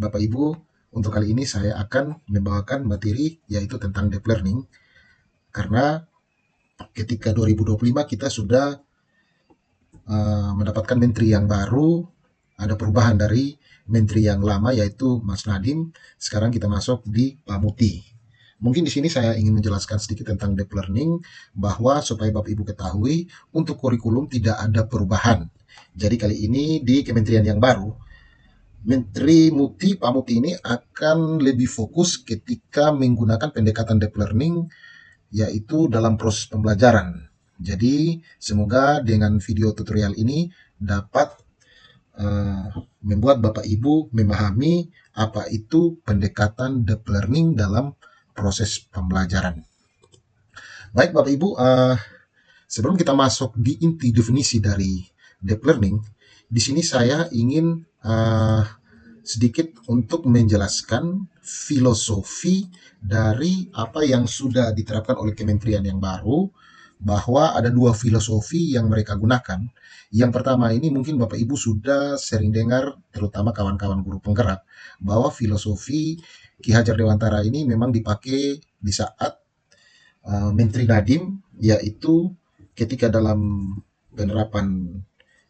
Bapak Ibu, untuk kali ini saya akan membawakan materi yaitu tentang deep learning, karena ketika 2025 kita sudah mendapatkan menteri yang baru, ada perubahan dari menteri yang lama yaitu Mas Nadiem. Sekarang kita masuk di Pak Muti. Mungkin di sini saya ingin menjelaskan sedikit tentang deep learning, bahwa supaya Bapak Ibu ketahui, untuk kurikulum tidak ada perubahan. Jadi kali ini di kementerian yang baru, Menteri Muti, Pak Muti ini akan lebih fokus ketika menggunakan pendekatan deep learning, yaitu dalam proses pembelajaran. Jadi semoga dengan video tutorial ini dapat membuat Bapak Ibu memahami apa itu pendekatan deep learning dalam proses pembelajaran. Baik Bapak Ibu, sebelum kita masuk di inti definisi dari deep learning, di sini saya ingin sedikit untuk menjelaskan filosofi dari apa yang sudah diterapkan oleh kementerian yang baru, bahwa ada dua filosofi yang mereka gunakan. Yang pertama ini mungkin Bapak Ibu sudah sering dengar, terutama kawan-kawan guru penggerak, bahwa filosofi Ki Hajar Dewantara ini memang dipakai di saat Menteri Nadiem, yaitu ketika dalam penerapan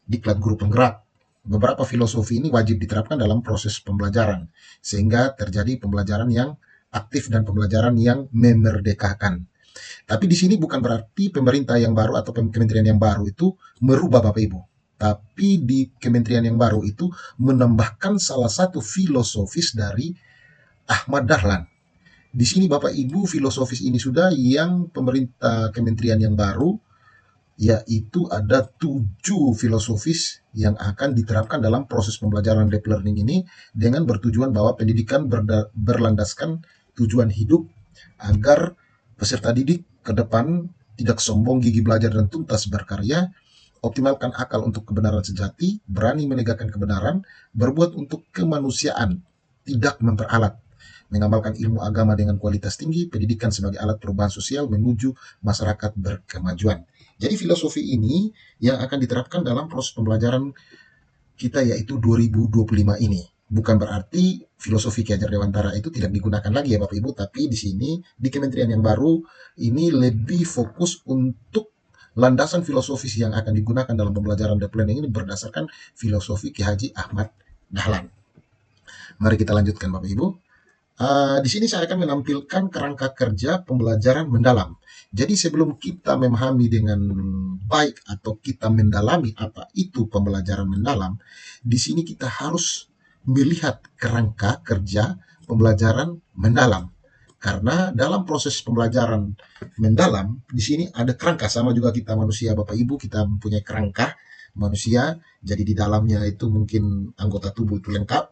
diklat guru penggerak. Beberapa filosofi ini wajib diterapkan dalam proses pembelajaran, sehingga terjadi pembelajaran yang aktif dan pembelajaran yang memerdekakan. Tapi di sini bukan berarti pemerintah yang baru atau kementerian yang baru itu merubah Bapak Ibu. Tapi di kementerian yang baru itu menambahkan salah satu filosofis dari Ahmad Dahlan. Di sini Bapak Ibu, filosofis ini sudah yang pemerintah kementerian yang baru, yaitu ada 7 filosofis yang akan diterapkan dalam proses pembelajaran deep learning ini, dengan bertujuan bahwa pendidikan berlandaskan tujuan hidup, agar peserta didik ke depan tidak sombong, gigih belajar dan tuntas berkarya, optimalkan akal untuk kebenaran sejati, berani menegakkan kebenaran, berbuat untuk kemanusiaan, tidak memperalat, mengamalkan ilmu agama dengan kualitas tinggi, pendidikan sebagai alat perubahan sosial menuju masyarakat berkemajuan. Jadi filosofi ini yang akan diterapkan dalam proses pembelajaran kita, yaitu 2025 ini. Bukan berarti filosofi Ki Hajar Dewantara itu tidak digunakan lagi ya Bapak Ibu, tapi di sini di kementerian yang baru ini lebih fokus untuk landasan filosofis yang akan digunakan dalam pembelajaran deep learning ini berdasarkan filosofi Ki Haji Ahmad Dahlan. Mari kita lanjutkan Bapak Ibu. Di sini saya akan menampilkan kerangka kerja pembelajaran mendalam. Jadi sebelum kita memahami dengan baik atau kita mendalami apa itu pembelajaran mendalam, di sini kita harus melihat kerangka kerja pembelajaran mendalam. Karena dalam proses pembelajaran mendalam, di sini ada kerangka, sama juga kita manusia Bapak Ibu, kita mempunyai kerangka manusia. Jadi di dalamnya itu mungkin anggota tubuh itu lengkap.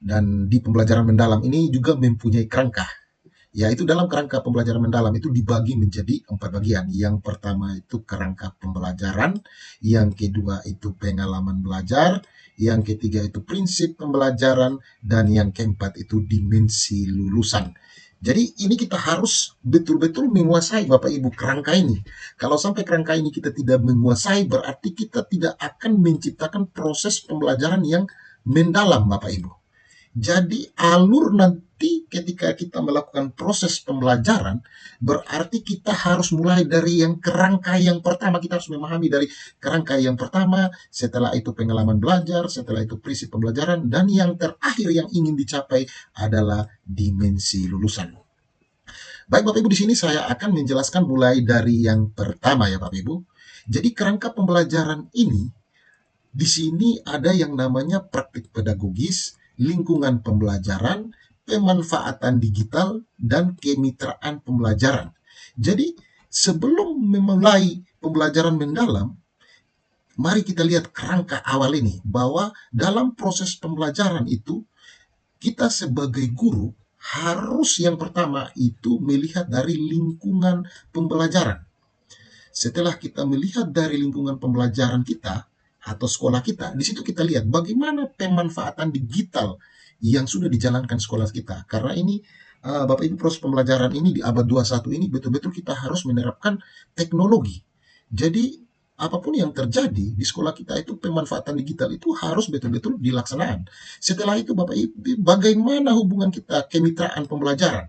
Dan di pembelajaran mendalam ini juga mempunyai kerangka, yaitu dalam kerangka pembelajaran mendalam itu dibagi menjadi 4 bagian. Yang pertama itu kerangka pembelajaran, yang kedua itu pengalaman belajar, yang ketiga itu prinsip pembelajaran, dan yang keempat itu dimensi lulusan. Jadi ini kita harus betul-betul menguasai Bapak Ibu kerangka ini. Kalau sampai kerangka ini kita tidak menguasai, berarti kita tidak akan menciptakan proses pembelajaran yang mendalam Bapak Ibu. Jadi alur nanti ketika kita melakukan proses pembelajaran, berarti kita harus mulai dari yang kerangka yang pertama. Kita harus memahami dari kerangka yang pertama, setelah itu pengalaman belajar, setelah itu prinsip pembelajaran, dan yang terakhir yang ingin dicapai adalah dimensi lulusan. Baik Bapak Ibu, di sini saya akan menjelaskan mulai dari yang pertama ya Bapak Ibu. Jadi kerangka pembelajaran ini, di sini ada yang namanya praktik pedagogis, lingkungan pembelajaran, pemanfaatan digital, dan kemitraan pembelajaran. Jadi sebelum memulai pembelajaran mendalam, mari kita lihat kerangka awal ini, bahwa dalam proses pembelajaran itu kita sebagai guru harus yang pertama itu melihat dari lingkungan pembelajaran. Setelah kita melihat dari lingkungan pembelajaran kita atau sekolah kita, di situ kita lihat bagaimana pemanfaatan digital yang sudah dijalankan sekolah kita. Karena ini Bapak Ibu, proses pembelajaran ini di abad 21 ini betul-betul kita harus menerapkan teknologi. Jadi apapun yang terjadi di sekolah kita itu pemanfaatan digital itu harus betul-betul dilaksanakan. Setelah itu Bapak Ibu, bagaimana hubungan kita kemitraan pembelajaran?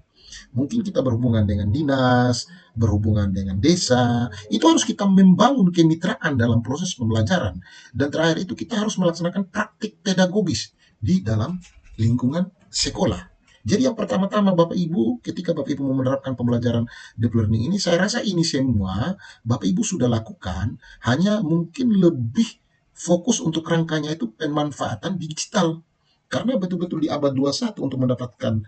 Mungkin kita berhubungan dengan dinas, berhubungan dengan desa, itu harus kita membangun kemitraan dalam proses pembelajaran. Dan terakhir itu kita harus melaksanakan praktik pedagogis di dalam lingkungan sekolah. Jadi yang pertama-tama Bapak Ibu, ketika Bapak Ibu mau menerapkan pembelajaran deep learning ini, saya rasa ini semua Bapak Ibu sudah lakukan, hanya mungkin lebih fokus untuk rangkanya itu pemanfaatan digital. Karena betul-betul di abad 21 untuk mendapatkan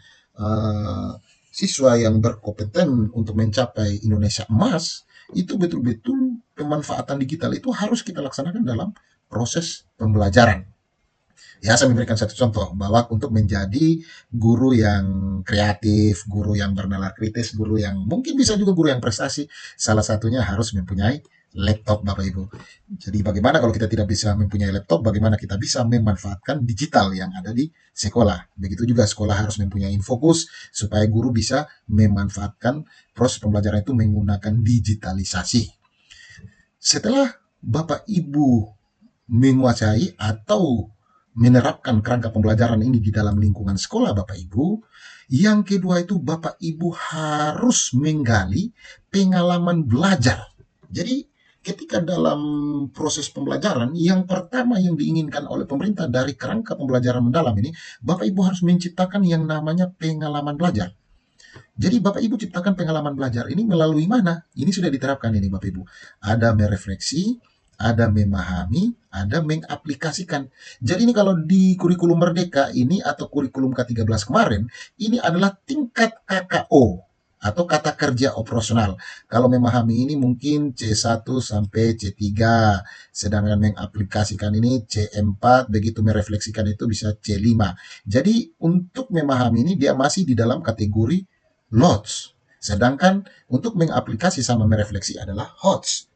siswa yang berkompeten untuk mencapai Indonesia emas, itu betul-betul pemanfaatan digital itu harus kita laksanakan dalam proses pembelajaran. Ya, saya memberikan satu contoh bahwa untuk menjadi guru yang kreatif, guru yang bernalar kritis, guru yang mungkin bisa juga guru yang prestasi, salah satunya harus mempunyai laptop Bapak Ibu. Jadi bagaimana kalau kita tidak bisa mempunyai laptop, bagaimana kita bisa memanfaatkan digital yang ada di sekolah. Begitu juga sekolah harus mempunyai Infokus supaya guru bisa memanfaatkan proses pembelajaran itu menggunakan digitalisasi. Setelah Bapak Ibu menguasai atau menerapkan kerangka pembelajaran ini di dalam lingkungan sekolah Bapak Ibu, yang kedua itu Bapak Ibu harus menggali pengalaman belajar. Jadi ketika dalam proses pembelajaran, yang pertama yang diinginkan oleh pemerintah dari kerangka pembelajaran mendalam ini, Bapak Ibu harus menciptakan yang namanya pengalaman belajar. Jadi Bapak Ibu ciptakan pengalaman belajar ini melalui mana? Ini sudah diterapkan ini Bapak Ibu. Ada merefleksi, ada memahami, ada mengaplikasikan. Jadi ini kalau di kurikulum Merdeka ini atau kurikulum K13 kemarin, ini adalah tingkat KKO atau kata kerja operasional. Kalau memahami ini mungkin C1 sampai C3, sedangkan mengaplikasikan ini C4, begitu merefleksikan itu bisa C5. Jadi untuk memahami ini dia masih di dalam kategori LOTS. Sedangkan untuk mengaplikasi sama merefleksi adalah HOTS.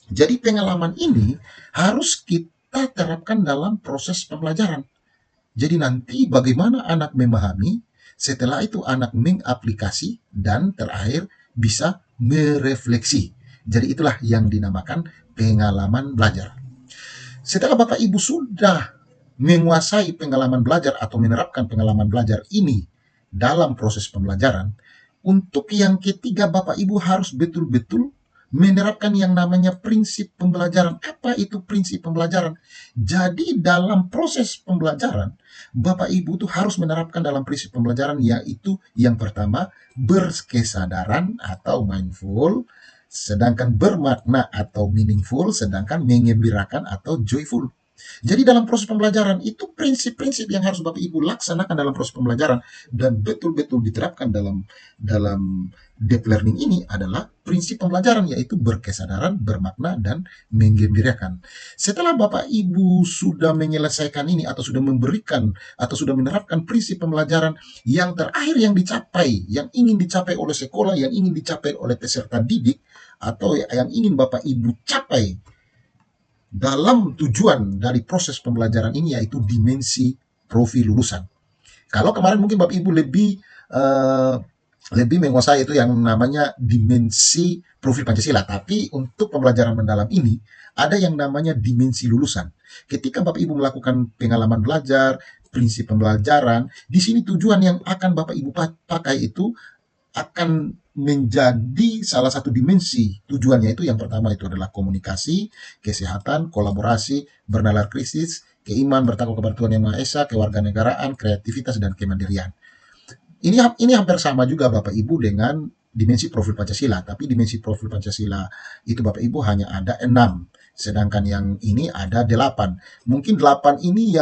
Jadi pengalaman ini harus kita terapkan dalam proses pembelajaran. Jadi nanti bagaimana anak memahami, setelah itu anak mengaplikasi, dan terakhir bisa merefleksi. Jadi itulah yang dinamakan pengalaman belajar. Setelah Bapak Ibu sudah menguasai pengalaman belajar atau menerapkan pengalaman belajar ini dalam proses pembelajaran, untuk yang ketiga Bapak Ibu harus betul-betul menerapkan yang namanya prinsip pembelajaran. Apa itu prinsip pembelajaran? Jadi dalam proses pembelajaran, Bapak Ibu tuh harus menerapkan dalam prinsip pembelajaran, yaitu yang pertama berkesadaran atau mindful, sedangkan bermakna atau meaningful, sedangkan mengembirakan atau joyful. Jadi dalam proses pembelajaran itu prinsip-prinsip yang harus Bapak Ibu laksanakan dalam proses pembelajaran dan betul-betul diterapkan dalam deep learning ini adalah prinsip pembelajaran, yaitu berkesadaran, bermakna, dan menggembirakan. Setelah Bapak Ibu sudah menyelesaikan ini atau sudah memberikan atau sudah menerapkan prinsip pembelajaran, yang terakhir yang dicapai, yang ingin dicapai oleh sekolah, yang ingin dicapai oleh peserta didik, atau yang ingin Bapak Ibu capai dalam tujuan dari proses pembelajaran ini, yaitu dimensi profil lulusan. Kalau kemarin mungkin Bapak Ibu lebih menguasai itu yang namanya dimensi profil Pancasila, tapi untuk pembelajaran mendalam ini ada yang namanya dimensi lulusan. Ketika Bapak Ibu melakukan pengalaman belajar, prinsip pembelajaran, di sini tujuan yang akan Bapak Ibu pakai itu akan menjadi salah satu dimensi tujuannya. Itu yang pertama itu adalah komunikasi, kesehatan, kolaborasi, bernalar kritis, keimanan, bertakwa kepada Tuhan Yang Maha Esa, kewarganegaraan, kreativitas, dan kemandirian. Ini hampir sama juga Bapak Ibu dengan dimensi profil Pancasila, tapi dimensi profil Pancasila itu Bapak Ibu hanya ada 6, sedangkan yang ini ada 8. Mungkin 8 ini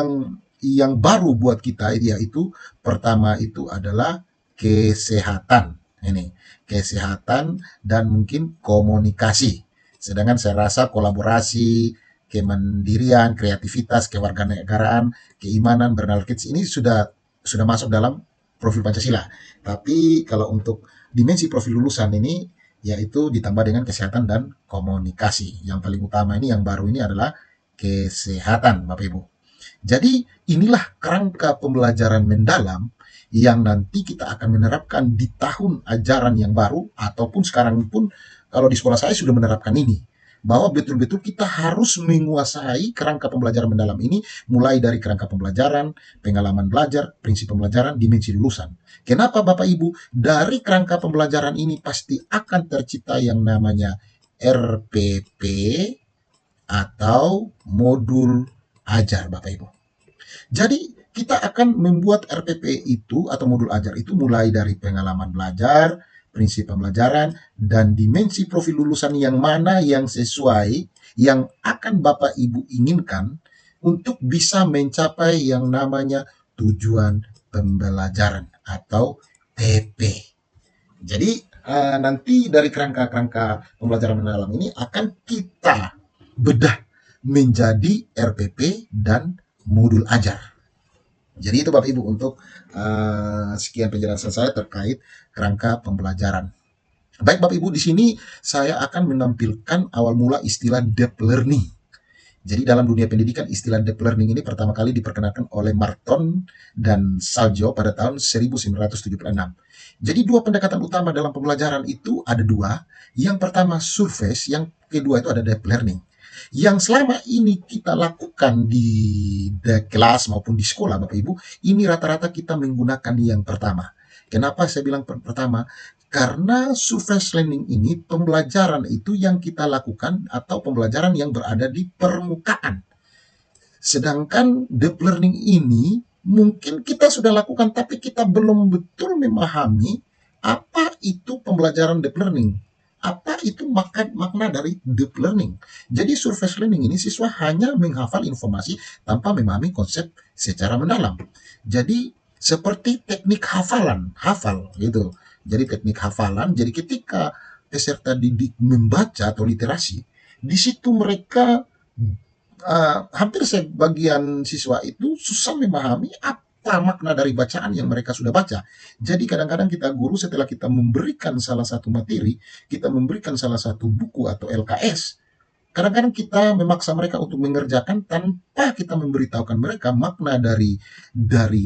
yang baru buat kita, yaitu pertama itu adalah kesehatan. Ini kesehatan dan mungkin komunikasi. Sedangkan saya rasa kolaborasi, kemandirian, kreativitas, kewarganegaraan, keimanan, bernalar kritis ini sudah masuk dalam profil Pancasila. Tapi kalau untuk dimensi profil lulusan ini, yaitu ditambah dengan kesehatan dan komunikasi. Yang paling utama ini yang baru ini adalah kesehatan Bapak Ibu. Jadi inilah kerangka pembelajaran mendalam yang nanti kita akan menerapkan di tahun ajaran yang baru, ataupun sekarang pun kalau di sekolah saya sudah menerapkan ini. bahwa betul-betul kita harus menguasai kerangka pembelajaran mendalam ini, mulai dari kerangka pembelajaran, pengalaman belajar, prinsip pembelajaran, dimensi lulusan. Kenapa Bapak Ibu? Dari kerangka pembelajaran ini pasti akan tercipta yang namanya RPP atau modul ajar Bapak Ibu. Jadi kita akan membuat RPP itu atau modul ajar itu mulai dari pengalaman belajar, prinsip pembelajaran, dan dimensi profil lulusan yang mana yang sesuai yang akan Bapak Ibu inginkan untuk bisa mencapai yang namanya tujuan pembelajaran atau TP. Jadi nanti dari kerangka-kerangka pembelajaran mendalam ini akan kita bedah menjadi RPP dan modul ajar. Jadi itu Bapak Ibu untuk sekian penjelasan saya terkait kerangka pembelajaran. Baik Bapak Ibu, di sini saya akan menampilkan awal mula istilah deep learning. Jadi dalam dunia pendidikan istilah deep learning ini pertama kali diperkenalkan oleh Marton dan Saljo pada tahun 1976. Jadi dua pendekatan utama dalam pembelajaran itu ada dua. Yang pertama surface, yang kedua itu ada deep learning. Yang selama ini kita lakukan di kelas maupun di sekolah Bapak Ibu, ini rata-rata kita menggunakan yang pertama. Kenapa saya bilang pertama? Karena surface learning ini pembelajaran itu yang kita lakukan atau pembelajaran yang berada di permukaan. Sedangkan deep learning ini mungkin kita sudah lakukan tapi kita belum betul memahami apa itu pembelajaran deep learning. Apa itu makna dari deep learning? Jadi surface learning ini siswa hanya menghafal informasi tanpa memahami konsep secara mendalam. Jadi seperti teknik hafal gitu. Jadi teknik hafalan, jadi ketika peserta didik membaca atau literasi, di situ mereka hampir sebagian siswa itu susah memahami apa makna dari bacaan yang mereka sudah baca. Jadi kadang-kadang kita guru setelah kita memberikan salah satu materi, kita memberikan salah satu buku atau LKS, kadang-kadang kita memaksa mereka untuk mengerjakan tanpa kita memberitahukan mereka makna dari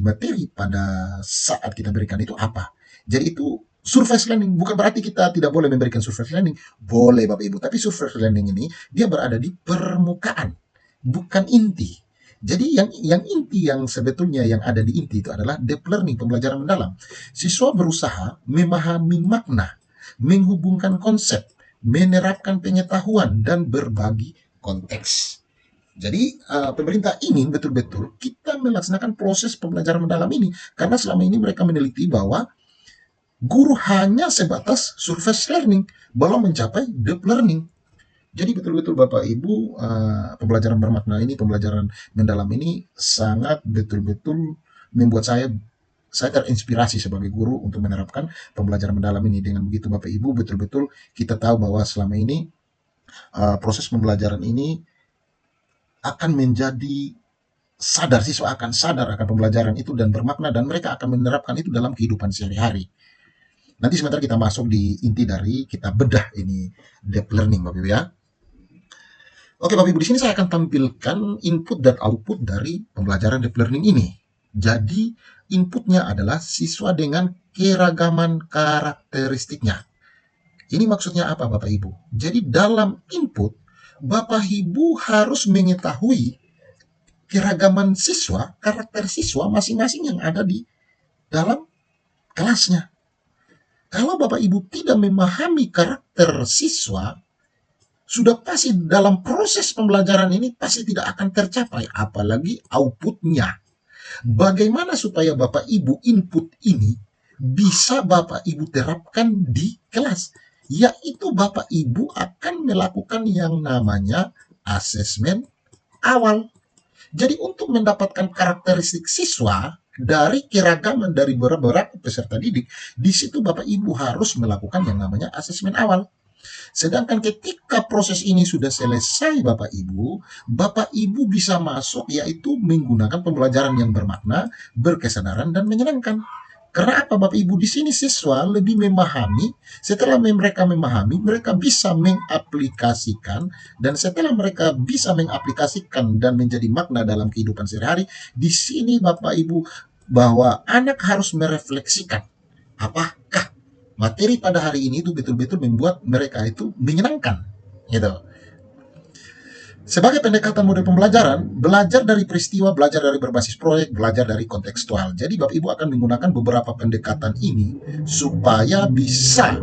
materi pada saat kita berikan itu apa. Jadi itu surface learning. Bukan berarti kita tidak boleh memberikan surface learning. Boleh Bapak Ibu. Tapi surface learning ini dia berada di permukaan, bukan inti. Jadi yang inti yang sebetulnya yang ada di inti itu adalah deep learning, pembelajaran mendalam. Siswa berusaha memahami makna, menghubungkan konsep, menerapkan pengetahuan, dan berbagi konteks. Jadi pemerintah ingin betul-betul kita melaksanakan proses pembelajaran mendalam ini. Karena selama ini mereka meneliti bahwa guru hanya sebatas surface learning, belum mencapai deep learning. Jadi betul-betul Bapak Ibu, pembelajaran bermakna ini, pembelajaran mendalam ini sangat betul-betul membuat saya terinspirasi sebagai guru untuk menerapkan pembelajaran mendalam ini. Dengan begitu Bapak Ibu, betul-betul kita tahu bahwa selama ini proses pembelajaran ini akan menjadi sadar, siswa akan sadar akan pembelajaran itu dan bermakna, dan mereka akan menerapkan itu dalam kehidupan sehari-hari. Nanti sebentar kita masuk di inti dari kita bedah ini deep learning Bapak Ibu ya. Oke Bapak Ibu, di sini saya akan tampilkan input dan output dari pembelajaran deep learning ini. Jadi inputnya adalah siswa dengan keragaman karakteristiknya. Ini maksudnya apa Bapak Ibu? Jadi dalam input, Bapak Ibu harus mengetahui keragaman siswa, karakter siswa masing-masing yang ada di dalam kelasnya. Kalau Bapak Ibu tidak memahami karakter siswa, sudah pasti dalam proses pembelajaran ini pasti tidak akan tercapai, apalagi outputnya. Bagaimana supaya Bapak Ibu input ini bisa Bapak Ibu terapkan di kelas? Yaitu Bapak Ibu akan melakukan yang namanya asesmen awal. Jadi untuk mendapatkan karakteristik siswa dari keragaman dari beberapa peserta didik, di situ Bapak Ibu harus melakukan yang namanya asesmen awal. Sedangkan ketika proses ini sudah selesai Bapak Ibu bisa masuk yaitu menggunakan pembelajaran yang bermakna, berkesadaran, dan menyenangkan. Karena apa Bapak Ibu? Di sini siswa lebih memahami, setelah mereka memahami, mereka bisa mengaplikasikan, dan setelah mereka bisa mengaplikasikan dan menjadi makna dalam kehidupan sehari-hari, di sini Bapak Ibu bahwa anak harus merefleksikan apakah materi pada hari ini itu betul-betul membuat mereka itu menyenangkan gitu. Sebagai pendekatan model pembelajaran, belajar dari peristiwa, belajar dari berbasis proyek, belajar dari kontekstual. Jadi Bapak Ibu akan menggunakan beberapa pendekatan ini supaya bisa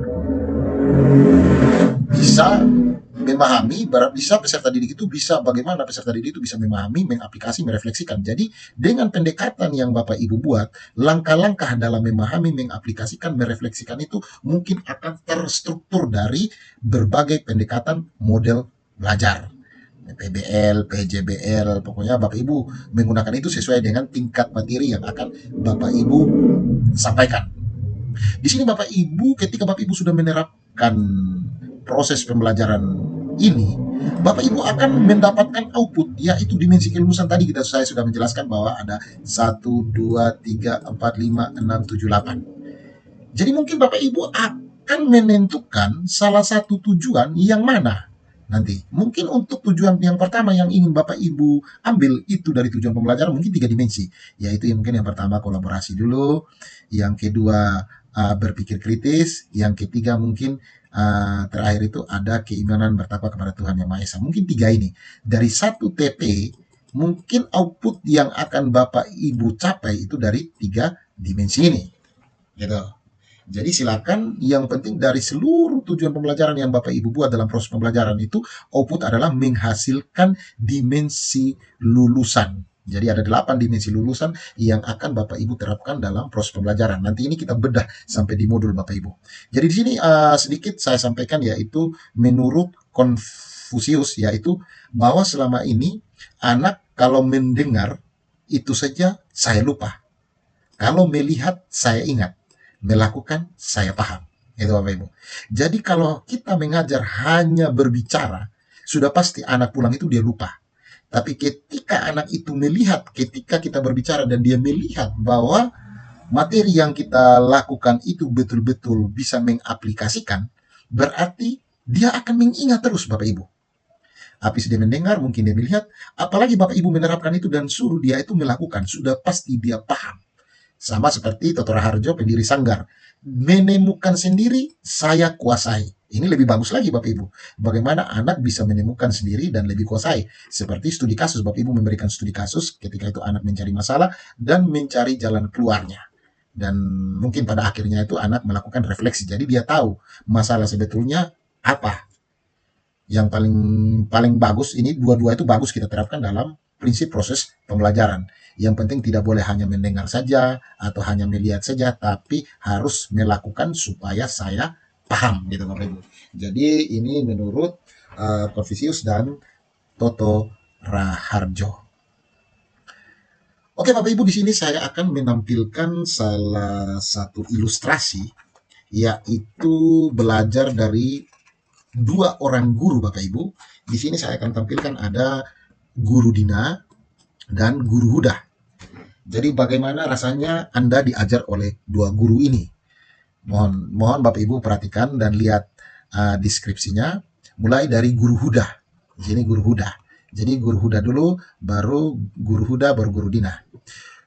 memahami, bisa peserta didik itu bisa bagaimana peserta didik itu bisa memahami, mengaplikasi, merefleksikan. Jadi dengan pendekatan yang Bapak Ibu buat, langkah-langkah dalam memahami, mengaplikasikan, merefleksikan itu mungkin akan terstruktur dari berbagai pendekatan model belajar. PBL, PJBL, pokoknya Bapak Ibu menggunakan itu sesuai dengan tingkat materi yang akan Bapak Ibu sampaikan. Di sini Bapak Ibu, ketika Bapak Ibu sudah menerapkan proses pembelajaran ini, Bapak Ibu akan mendapatkan output, yaitu dimensi kelulusan tadi saya sudah menjelaskan bahwa ada 1, 2, 3, 4, 5, 6, 7, 8. Jadi mungkin Bapak Ibu akan menentukan salah satu tujuan yang mana nanti. Mungkin untuk tujuan yang pertama yang ingin Bapak Ibu ambil itu dari tujuan pembelajaran mungkin 3 dimensi, yaitu mungkin yang pertama kolaborasi dulu, yang kedua berpikir kritis, yang ketiga mungkin terakhir itu ada keimanan bertakwa kepada Tuhan Yang Maha Esa. Mungkin 3 ini. Dari 1 TP, mungkin output yang akan Bapak Ibu capai itu dari 3 dimensi ini. Gitu. Jadi silakan, yang penting dari seluruh tujuan pembelajaran yang Bapak Ibu buat dalam proses pembelajaran itu, output adalah menghasilkan dimensi lulusan. Jadi ada 8 dimensi lulusan yang akan Bapak Ibu terapkan dalam proses pembelajaran. Nanti ini kita bedah sampai di modul Bapak Ibu. Jadi di sini sedikit saya sampaikan, yaitu menurut Konfusius, yaitu bahwa selama ini anak kalau mendengar itu saja saya lupa. Kalau melihat saya ingat. Melakukan saya paham. Itu Bapak Ibu. Jadi kalau kita mengajar hanya berbicara, sudah pasti anak pulang itu dia lupa. Tapi ketika anak itu melihat, ketika kita berbicara dan dia melihat bahwa materi yang kita lakukan itu betul-betul bisa mengaplikasikan, berarti dia akan mengingat terus Bapak Ibu. Habis dia mendengar, mungkin dia melihat, apalagi Bapak Ibu menerapkan itu dan suruh dia itu melakukan, sudah pasti dia paham. Sama seperti Dr. Harjo, pendiri Sanggar. Menemukan sendiri, saya kuasai. Ini lebih bagus lagi Bapak Ibu. Bagaimana anak bisa menemukan sendiri dan lebih kuasai. Seperti studi kasus, Bapak Ibu memberikan studi kasus ketika itu anak mencari masalah dan mencari jalan keluarnya. Dan mungkin pada akhirnya itu anak melakukan refleksi. Jadi dia tahu masalah sebetulnya apa. Yang paling bagus, ini dua-dua itu bagus kita terapkan dalam prinsip proses pembelajaran. Yang penting tidak boleh hanya mendengar saja atau hanya melihat saja, tapi harus melakukan supaya saya paham gitu Bapak Ibu. Jadi ini menurut Konfusius dan Toto Raharjo. Oke Bapak Ibu, di sini saya akan menampilkan salah satu ilustrasi, yaitu belajar dari 2 orang guru Bapak Ibu. Di sini saya akan tampilkan ada Guru Dina dan Guru Huda. Jadi bagaimana rasanya Anda diajar oleh 2 guru ini? Mohon Bapak Ibu perhatikan dan lihat deskripsinya. Mulai dari Guru Huda. Di sini Guru Huda. Jadi Guru Huda dulu, baru Guru Huda, baru Guru Dina.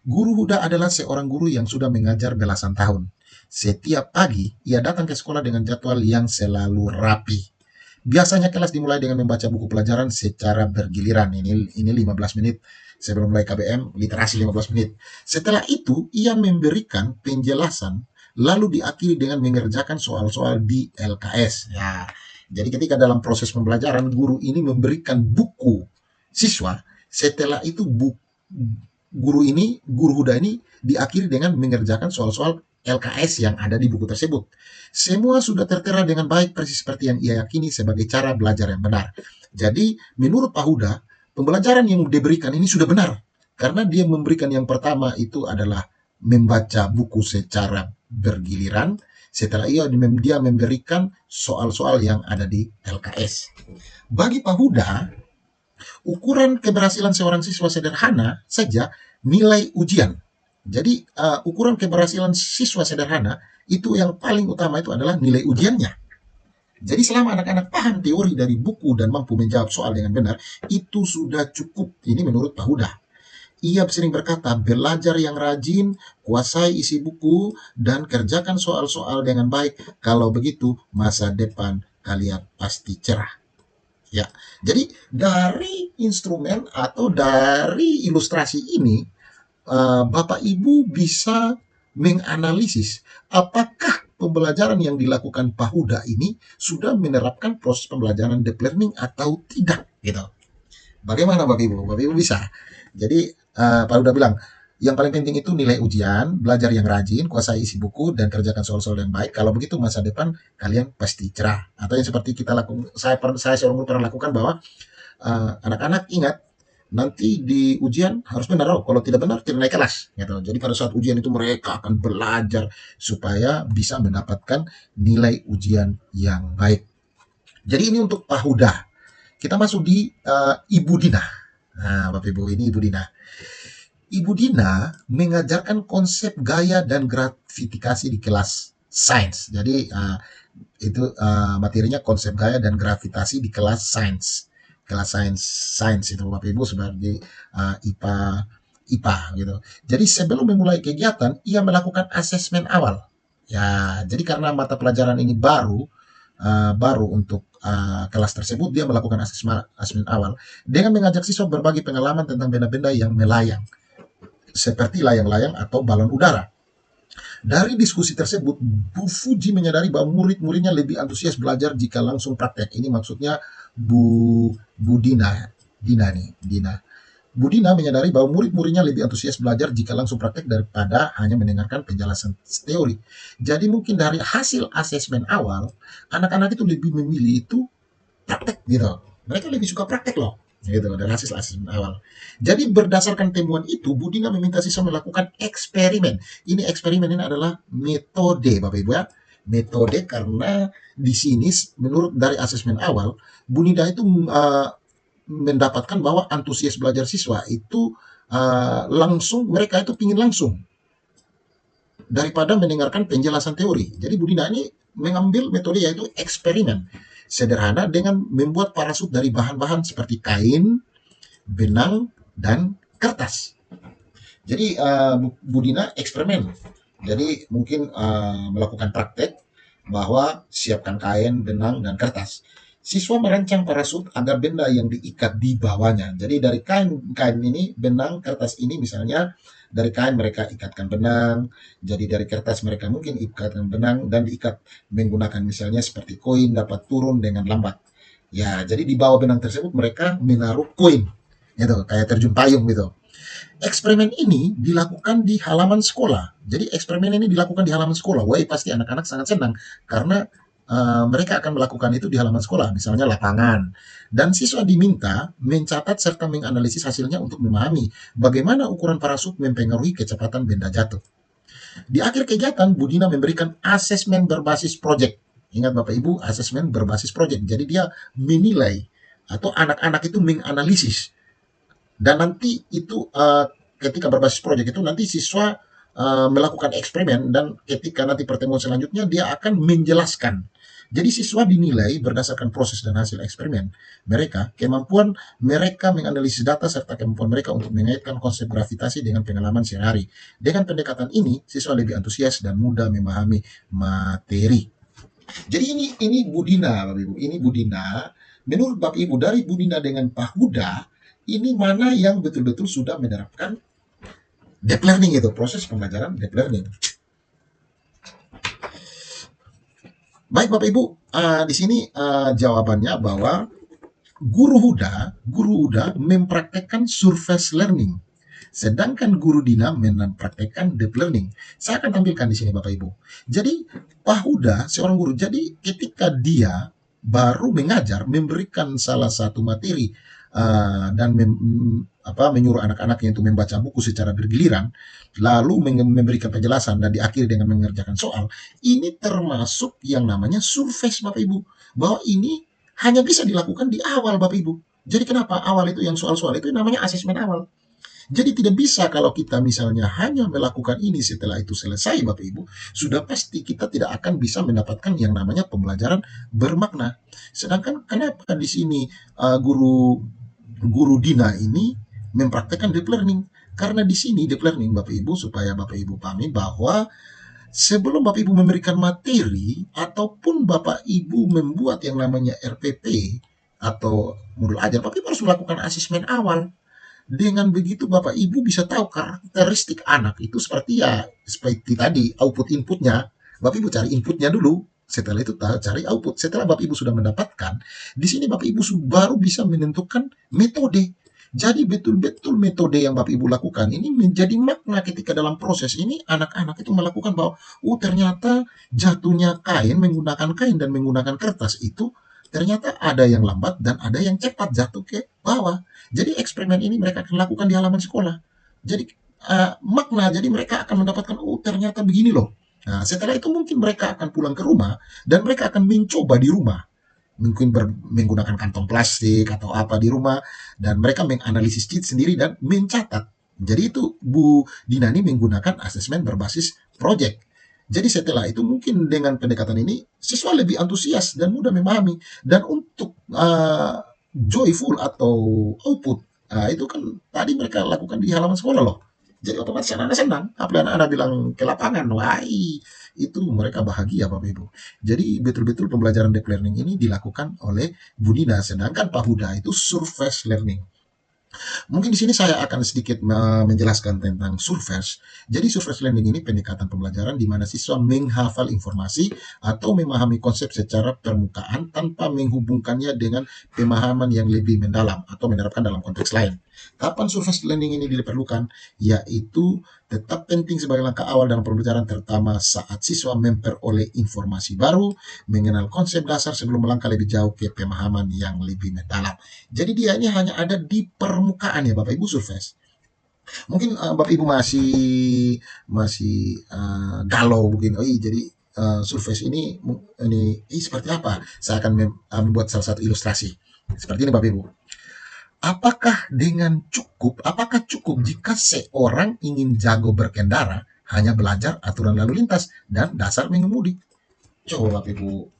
Guru Huda adalah seorang guru yang sudah mengajar belasan tahun. Setiap pagi, ia datang ke sekolah dengan jadwal yang selalu rapi. Biasanya kelas dimulai dengan membaca buku pelajaran secara bergiliran. Ini 15 menit sebelum mulai KBM, literasi 15 menit. Setelah itu, ia memberikan penjelasan, lalu diakhiri dengan mengerjakan soal-soal di LKS. Ya, jadi ketika dalam proses pembelajaran, guru ini memberikan buku siswa, setelah itu Guru Huda ini diakhiri dengan mengerjakan soal-soal LKS yang ada di buku tersebut. Semua sudah tertera dengan baik, persis seperti yang ia yakini sebagai cara belajar yang benar. Jadi, menurut Pak Huda, pembelajaran yang diberikan ini sudah benar. Karena dia memberikan yang pertama itu adalah membaca buku secara bergiliran. Setelah dia memberikan soal-soal yang ada di LKS. Bagi Pak Huda, ukuran keberhasilan seorang siswa sederhana saja nilai ujian. Jadi ukuran keberhasilan siswa sederhana itu yang paling utama itu adalah nilai ujiannya. Jadi selama anak-anak paham teori dari buku dan mampu menjawab soal dengan benar, itu sudah cukup. Ini menurut Pak Huda. Ia sering berkata, belajar yang rajin, kuasai isi buku, dan kerjakan soal-soal dengan baik. Kalau begitu, masa depan kalian pasti cerah. Ya, jadi dari instrumen atau dari ilustrasi ini, Bapak Ibu bisa menganalisis apakah pembelajaran yang dilakukan PAHUDA ini sudah menerapkan proses pembelajaran deep learning atau tidak, gitu. Bagaimana Bapak Ibu? Bapak Ibu bisa. Jadi PAHUDA bilang yang paling penting itu nilai ujian, belajar yang rajin, kuasai isi buku, dan kerjakan soal-soal yang baik. Kalau begitu masa depan kalian pasti cerah. Atau yang seperti kita lakukan, saya seorang guru pernah lakukan bahwa anak-anak ingat nanti di ujian harus benar loh. Kalau tidak benar tidak naik kelas gitu. Jadi pada saat ujian itu mereka akan belajar supaya bisa mendapatkan nilai ujian yang baik. Jadi ini untuk PAHUDA. Kita masuk di Ibu Dina. Nah, Bapak Ibu, ini Ibu Dina. Ibu Dina mengajarkan konsep gaya dan gratifikasi di kelas sains. Jadi itu materinya konsep gaya dan gravitasi di kelas sains. Kelas sains itu Bapak Ibu sebagai IPA gitu. Jadi sebelum memulai kegiatan, ia melakukan asesmen awal. Ya, jadi karena mata pelajaran ini baru untuk kelas tersebut, dia melakukan asesmen awal dengan mengajak siswa berbagi pengalaman tentang benda-benda yang melayang, seperti layang-layang atau balon udara. Dari diskusi tersebut, Bu Fuji menyadari bahwa murid-muridnya lebih antusias belajar jika langsung praktek. Ini maksudnya Bu Dina. Bu Dina menyadari bahwa murid-muridnya lebih antusias belajar jika langsung praktek daripada hanya mendengarkan penjelasan teori. Jadi mungkin dari hasil asesmen awal, anak-anak itu lebih memilih itu praktek gitu. Mereka lebih suka praktek loh gitu dari hasil asesmen awal. Jadi berdasarkan temuan itu, Budina meminta siswa melakukan eksperimen. Ini eksperimen ini adalah metode, Bapak Ibu ya. Metode karena di sini menurut dari asesmen awal, Budina itu mendapatkan bahwa antusias belajar siswa itu langsung, mereka itu ingin langsung daripada mendengarkan penjelasan teori. Jadi Budina ini mengambil metode yaitu eksperimen sederhana dengan membuat parasut dari bahan-bahan seperti kain, benang, dan kertas. Jadi Budina eksperimen. Jadi mungkin melakukan praktek bahwa siapkan kain, benang, dan kertas. Siswa merancang parasut agar benda yang diikat di bawahnya. Jadi dari kain ini, benang, kertas ini misalnya, dari kain mereka ikatkan benang, jadi dari kertas mereka mungkin ikatkan benang dan diikat menggunakan misalnya seperti koin dapat turun dengan lambat. Ya, jadi di bawah benang tersebut mereka menaruh koin. Itu kayak terjun payung gitu. Eksperimen ini dilakukan di halaman sekolah. Jadi eksperimen ini dilakukan di halaman sekolah. Wah, pasti anak-anak sangat senang karena mereka akan melakukan itu di halaman sekolah, misalnya lapangan. Dan siswa diminta mencatat serta menganalisis hasilnya untuk memahami bagaimana ukuran parasut mempengaruhi kecepatan benda jatuh. Di akhir kegiatan, Budina memberikan asesmen berbasis proyek. Ingat Bapak Ibu, asesmen berbasis proyek. Jadi dia menilai atau anak-anak itu menganalisis. Dan nanti itu ketika berbasis proyek itu nanti siswa melakukan eksperimen dan ketika nanti pertemuan selanjutnya dia akan menjelaskan. Jadi siswa dinilai berdasarkan proses dan hasil eksperimen mereka, kemampuan mereka menganalisis data serta kemampuan mereka untuk mengaitkan konsep gravitasi dengan pengalaman sehari-hari. Dengan pendekatan ini, siswa lebih antusias dan mudah memahami materi. Jadi ini Budina, Bapak Ibu. Ini Budina. Menurut Bapak Ibu, dari Budina dengan PAHUDA, ini mana yang betul-betul sudah menerapkan deep learning itu, proses pembelajaran deep learning. Baik Bapak Ibu, di sini jawabannya bahwa guru Huda mempraktekkan surface learning, sedangkan guru Dina mempraktekkan deep learning. Saya akan tampilkan di sini Bapak Ibu. Jadi Pak Huda seorang guru, jadi ketika dia baru mengajar, memberikan salah satu materi dan menyuruh anak-anaknya untuk membaca buku secara bergiliran, lalu memberikan penjelasan dan diakhiri dengan mengerjakan soal, ini termasuk yang namanya surface Bapak Ibu, bahwa ini hanya bisa dilakukan di awal Bapak Ibu. Jadi kenapa awal itu yang soal-soal itu namanya asesmen awal. Jadi tidak bisa kalau kita misalnya hanya melakukan ini setelah itu selesai Bapak Ibu, sudah pasti kita tidak akan bisa mendapatkan yang namanya pembelajaran bermakna. Sedangkan kenapa di sini guru Dina ini mempraktekkan deep learning? Karena di sini deep learning Bapak Ibu, supaya Bapak Ibu pahami bahwa sebelum Bapak Ibu memberikan materi ataupun Bapak Ibu membuat yang namanya RPP, atau modul ajar, Bapak Ibu harus melakukan asesmen awal. Dengan begitu Bapak Ibu bisa tahu karakteristik anak itu seperti ya, seperti tadi output inputnya. Bapak Ibu cari inputnya dulu, setelah itu cari output. Setelah Bapak Ibu sudah mendapatkan, di sini Bapak Ibu baru bisa menentukan metode. Jadi betul-betul metode yang Bapak Ibu lakukan ini menjadi makna ketika dalam proses ini anak-anak itu melakukan bahwa ternyata jatuhnya kain menggunakan kain dan menggunakan kertas itu ternyata ada yang lambat dan ada yang cepat jatuh ke bawah. Jadi eksperimen ini mereka akan lakukan di halaman sekolah. Jadi makna, jadi mereka akan mendapatkan ternyata begini loh. Nah, setelah itu mungkin mereka akan pulang ke rumah dan mereka akan mencoba di rumah. Mungkin menggunakan kantong plastik atau apa di rumah dan mereka menganalisis cheat sendiri dan mencatat. Jadi itu Bu Dinani menggunakan asesmen berbasis project. Jadi setelah itu mungkin dengan pendekatan ini siswa lebih antusias dan mudah memahami. Dan untuk joyful atau output, itu kan tadi mereka lakukan di halaman sekolah loh. Jadi otomatis anak-anak senang. Apalagi anak-anak bilang ke lapangan, wah itu mereka bahagia Bapak Ibu. Jadi betul-betul pembelajaran deep learning ini dilakukan oleh Bu Dina, sedangkan Pak Huda itu surface learning. Mungkin di sini saya akan sedikit menjelaskan tentang surface. Jadi surface learning ini pendekatan pembelajaran di mana siswa menghafal informasi atau memahami konsep secara permukaan tanpa menghubungkannya dengan pemahaman yang lebih mendalam atau menerapkan dalam konteks lain. Kapan surface learning ini diperlukan? Yaitu tetap penting sebagai langkah awal dalam pembelajaran, terutama saat siswa memperoleh informasi baru, mengenal konsep dasar sebelum melangkah lebih jauh ke pemahaman yang lebih mendalam. Jadi dia ini hanya ada di permukaan ya Bapak Ibu surface. Mungkin Bapak Ibu masih galau mungkin. Jadi surface ini seperti apa? Saya akan membuat salah satu ilustrasi. Seperti ini Bapak Ibu. Apakah cukup jika seorang ingin jago berkendara hanya belajar aturan lalu lintas dan dasar mengemudi? Coba Bapak Ibu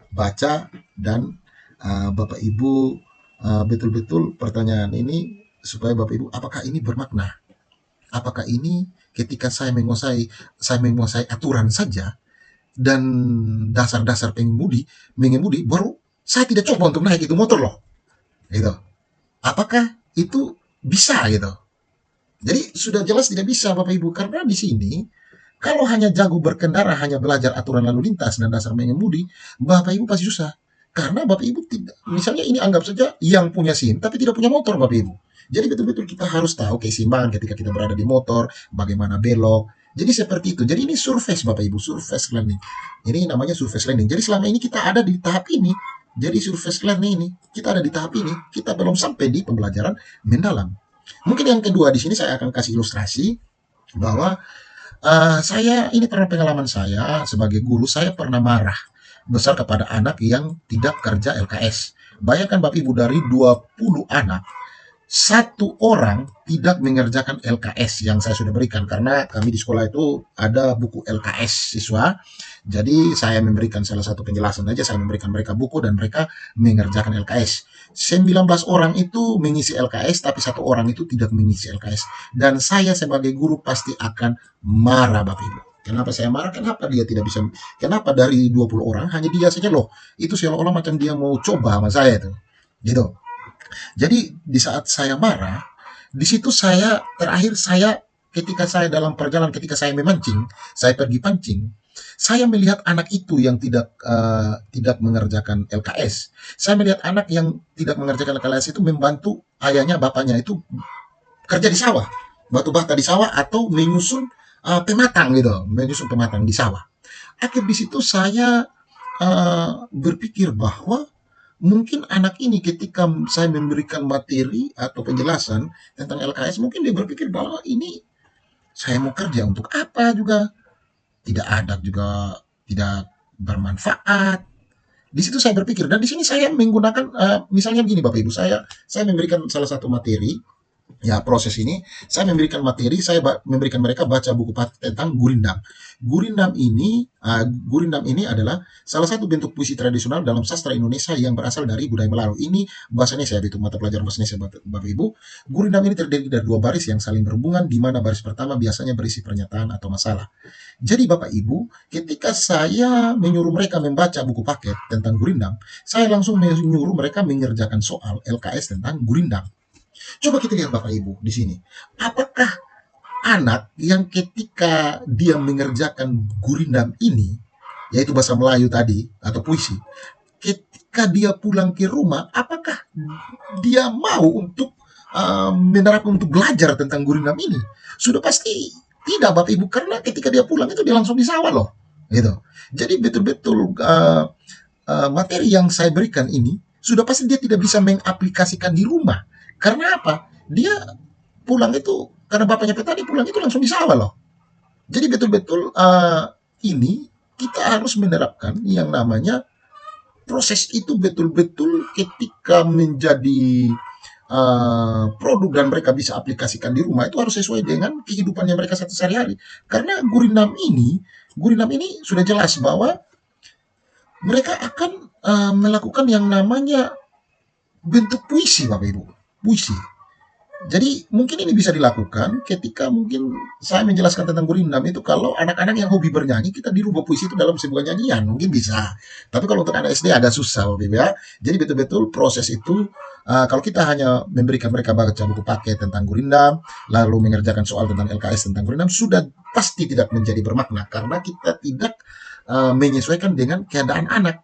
baca dan Bapak Ibu betul-betul pertanyaan ini supaya Bapak Ibu, apakah ini bermakna? Apakah ini ketika saya menguasai aturan saja dan dasar-dasar mengemudi, baru saya tidak coba untuk naik itu motor loh, gitu. Apakah itu bisa gitu? Jadi sudah jelas tidak bisa Bapak Ibu, karena di sini kalau hanya jago berkendara, hanya belajar aturan lalu lintas dan dasar mengemudi, Bapak Ibu pasti susah. Karena Bapak Ibu tidak, misalnya ini anggap saja yang punya SIM tapi tidak punya motor Bapak Ibu. Jadi betul-betul kita harus tahu keseimbangan ketika kita berada di motor, bagaimana belok. Jadi seperti itu. Jadi ini surface Bapak Ibu, surface learning. Ini namanya surface learning. Jadi selama ini kita ada di tahap ini. Jadi surface learning ini, kita ada di tahap ini, kita belum sampai di pembelajaran mendalam. Mungkin yang kedua di sini saya akan kasih ilustrasi bahwa saya ini pernah pengalaman saya sebagai guru, saya pernah marah besar kepada anak yang tidak kerja LKS. Bayangkan Bapak Ibu, dari 20 anak, satu orang tidak mengerjakan LKS yang saya sudah berikan, karena kami di sekolah itu ada buku LKS siswa. Jadi saya memberikan salah satu penjelasan aja, saya memberikan mereka buku dan mereka mengerjakan LKS. 19 orang itu mengisi LKS, tapi satu orang itu tidak mengisi LKS. Dan saya sebagai guru pasti akan marah Bapak Ibu. Kenapa saya marah? Kenapa dia tidak bisa? Kenapa dari 20 orang hanya dia saja loh? Itu seolah-olah macam dia mau coba sama saya tuh. Gitu. Jadi di saat saya marah, di situ ketika saya dalam perjalanan, ketika saya memancing, saya pergi pancing, saya melihat anak itu yang tidak mengerjakan LKS. Saya melihat anak yang tidak mengerjakan LKS itu membantu ayahnya, bapaknya itu kerja di sawah, batu bata di sawah atau menyusun pematang gitu, menyusun pematang di sawah. Akhir di situ saya berpikir bahwa mungkin anak ini ketika saya memberikan materi atau penjelasan tentang LKS, mungkin dia berpikir bahwa ini saya mau kerja untuk apa juga, tidak ada juga, tidak bermanfaat. Di situ saya berpikir, dan di sini saya menggunakan misalnya begini Bapak Ibu, saya memberikan salah satu materi Ya, proses ini saya memberikan materi, saya memberikan mereka baca buku tentang gurindam. Gurindam ini adalah salah satu bentuk puisi tradisional dalam sastra Indonesia yang berasal dari budaya Melayu. Ini bahasa Indonesia, itu mata pelajaran bahasa Indonesia, Bapak Ibu. Gurindam ini terdiri dari dua baris yang saling berhubungan, di mana baris pertama biasanya berisi pernyataan atau masalah. Jadi Bapak Ibu, ketika saya menyuruh mereka membaca buku paket tentang gurindam, saya langsung menyuruh mereka mengerjakan soal LKS tentang gurindam. Coba kita lihat Bapak Ibu di sini. Apakah anak yang ketika dia mengerjakan gurindam ini, yaitu bahasa Melayu tadi atau puisi, ketika dia pulang ke rumah, apakah dia mau untuk menerapkan untuk belajar tentang gurindam ini? Sudah pasti tidak Bapak Ibu, karena ketika dia pulang itu dia langsung disawah loh, gitu. Jadi betul-betul materi yang saya berikan ini sudah pasti dia tidak bisa mengaplikasikan di rumah. Karena apa? Dia pulang itu karena bapaknya petani, pulang itu langsung di sawah loh. Jadi betul-betul ini kita harus menerapkan yang namanya proses itu betul-betul ketika menjadi produk dan mereka bisa aplikasikan di rumah itu harus sesuai dengan kehidupannya mereka sehari-hari. Karena gurindam ini sudah jelas bahwa mereka akan melakukan yang namanya bentuk puisi, Bapak Ibu. Puisi. Jadi mungkin ini bisa dilakukan ketika mungkin saya menjelaskan tentang gurindam itu kalau anak-anak yang hobi bernyanyi, kita dirubah puisi itu dalam sebuah nyanyian, mungkin bisa. Tapi kalau untuk anak SD agak susah, Bapak Ibu ya. Jadi betul-betul proses itu kalau kita hanya memberikan mereka baca buku paket tentang gurindam, lalu mengerjakan soal tentang LKS tentang gurindam, sudah pasti tidak menjadi bermakna karena kita tidak menyesuaikan dengan keadaan anak.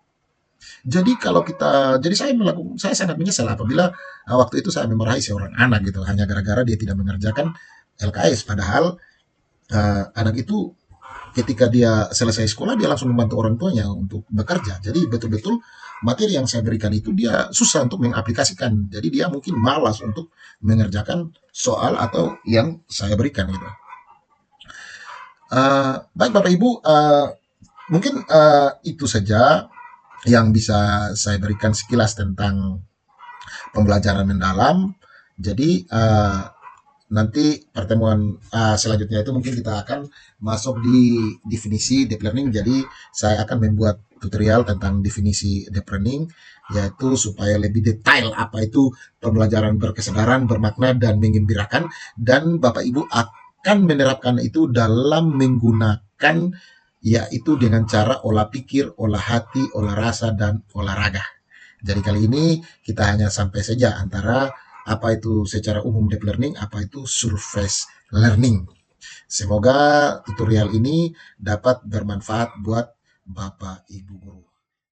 Jadi kalau kita, jadi saya sangat menyesal apabila waktu itu saya memarahi seorang anak gitu, hanya gara-gara dia tidak mengerjakan LKS. Padahal anak itu ketika dia selesai sekolah dia langsung membantu orang tuanya untuk bekerja. Jadi betul-betul materi yang saya berikan itu dia susah untuk mengaplikasikan. Jadi dia mungkin malas untuk mengerjakan soal atau yang saya berikan gitu. Baik Bapak Ibu, mungkin itu saja yang bisa saya berikan sekilas tentang pembelajaran mendalam. Jadi nanti pertemuan selanjutnya itu mungkin kita akan masuk di definisi deep learning. Jadi saya akan membuat tutorial tentang definisi deep learning, yaitu supaya lebih detail apa itu pembelajaran berkesadaran, bermakna, dan menggembirakan. Dan Bapak Ibu akan menerapkan itu dalam menggunakan yaitu dengan cara olah pikir, olah hati, olah rasa, dan olahraga. Jadi kali ini kita hanya sampai saja antara apa itu secara umum deep learning, apa itu surface learning. Semoga tutorial ini dapat bermanfaat buat Bapak Ibu guru.